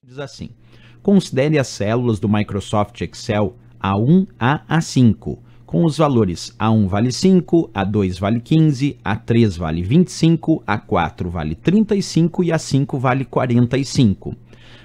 Diz assim: considere as células do Microsoft Excel A1 a A5, com os valores A1 vale 5, A2 vale 15, A3 vale 25, A4 vale 35 e A5 vale 45.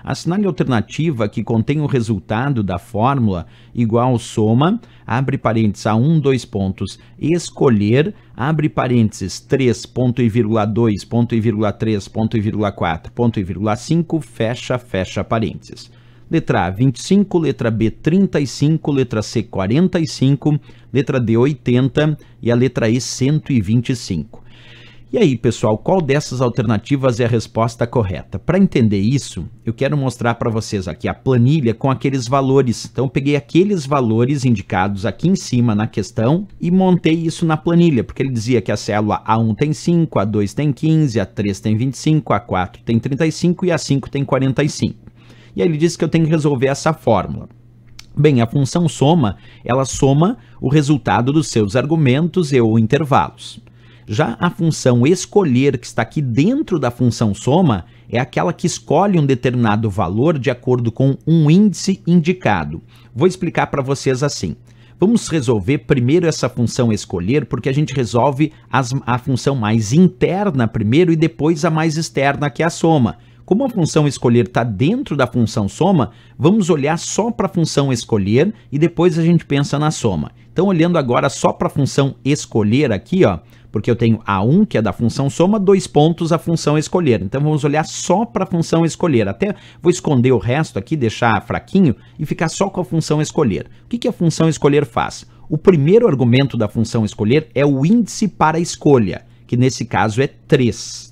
Assinale a alternativa que contém o resultado da fórmula igual soma, abre parênteses A1, 2 pontos, escolher, abre parênteses 3, ponto e vírgula 2, ponto e vírgula 3, ponto e vírgula 4, ponto e vírgula 5, fecha parênteses. Letra A, 25, letra B, 35, letra C, 45, letra D, 80 e a letra E, 125. E aí, pessoal, qual dessas alternativas é a resposta correta? Para entender isso, eu quero mostrar para vocês aqui a planilha com aqueles valores. Então, eu peguei aqueles valores indicados aqui em cima na questão e montei isso na planilha, porque ele dizia que a célula A1 tem 5, A2 tem 15, A3 tem 25, A4 tem 35 e A5 tem 45. E aí ele disse que eu tenho que resolver essa fórmula. Bem, a função soma, ela soma o resultado dos seus argumentos ou intervalos. Já a função escolher, que está aqui dentro da função soma, é aquela que escolhe um determinado valor de acordo com um índice indicado. Vou explicar para vocês assim. Vamos resolver primeiro essa função escolher, porque a gente resolve a função mais interna primeiro e depois a mais externa, que é a soma. Como a função escolher está dentro da função soma, vamos olhar só para a função escolher e depois a gente pensa na soma. Então, olhando agora só para a função escolher aqui, ó, porque eu tenho A1, que é da função soma, 2 pontos a função escolher. Então, vamos olhar só para a função escolher. Até vou esconder o resto aqui, deixar fraquinho e ficar só com a função escolher. O que a função escolher faz? O primeiro argumento da função escolher é o índice para a escolha, que nesse caso é 3.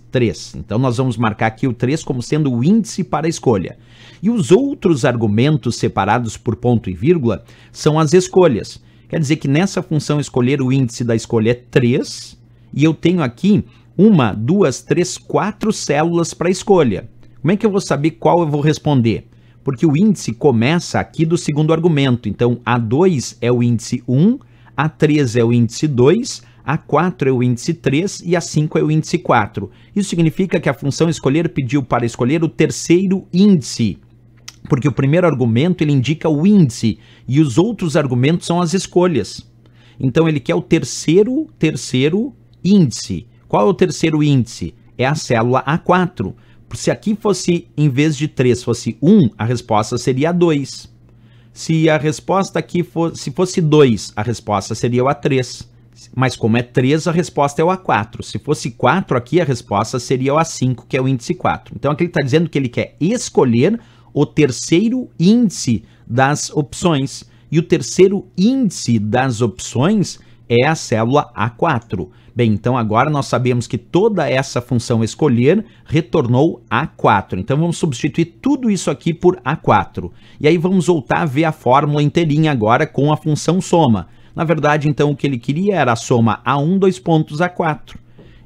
Então, nós vamos marcar aqui o 3 como sendo o índice para a escolha. E os outros argumentos separados por ponto e vírgula são as escolhas. Quer dizer que nessa função escolher o índice da escolha é 3 e eu tenho aqui 1, 2, 3, 4 células para escolha. Como é que eu vou saber qual eu vou responder? Porque o índice começa aqui do segundo argumento. Então, A2 é o índice 1, A3 é o índice 2, A4 é o índice 3 e A5 é o índice 4. Isso significa que a função escolher pediu para escolher o terceiro índice, porque o primeiro argumento ele indica o índice e os outros argumentos são as escolhas. Então ele quer o terceiro índice. Qual é o terceiro índice? É a célula A4. Se aqui fosse, em vez de 3, fosse 1, a resposta seria A2. Se a resposta aqui fosse 2, a resposta seria o A3. Mas como é 3, a resposta é o A4. Se fosse 4 aqui, a resposta seria o A5, que é o índice 4. Então aqui ele está dizendo que ele quer escolher o terceiro índice das opções. E o terceiro índice das opções é a célula A4. Bem, então agora nós sabemos que toda essa função escolher retornou A4. Então vamos substituir tudo isso aqui por A4. E aí vamos voltar a ver a fórmula inteirinha agora com a função soma. Na verdade, então, o que ele queria era a soma A1, 2 pontos, A4.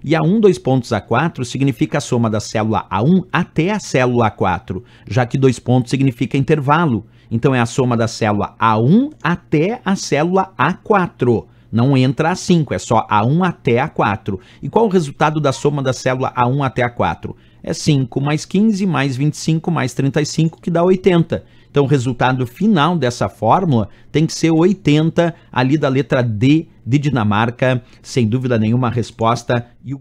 E A1, 2 pontos, A4 significa a soma da célula A1 até a célula A4, já que 2 pontos significa intervalo. Então, é a soma da célula A1 até a célula A4. Não entra A5, é só A1 até A4. E qual o resultado da soma da célula A1 até A4? É 5 mais 15 mais 25 mais 35, que dá 80. Então, o resultado final dessa fórmula tem que ser 80 ali da letra D de Dinamarca, sem dúvida nenhuma a resposta. E o